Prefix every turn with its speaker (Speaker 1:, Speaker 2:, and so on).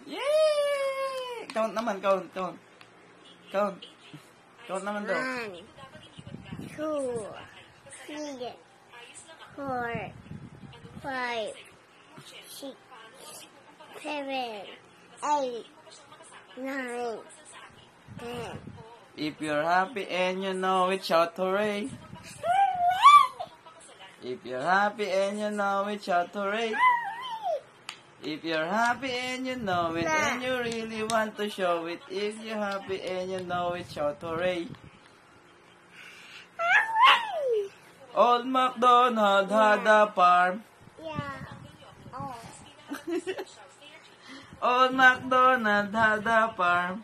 Speaker 1: Yay! Count naman, count. Count naman daw.
Speaker 2: 1, 2, 3, 4, 5, 6, 7, 8, 9, 10.
Speaker 1: If you're happy and you know it, shout hooray. If you're happy and you know it, shout hooray. If you're happy and you know it, and you really want to show it. If you're happy and you know it, shout hooray. Old MacDonald had a farm.
Speaker 2: Yeah. Oh.
Speaker 1: Old MacDonald had a farm.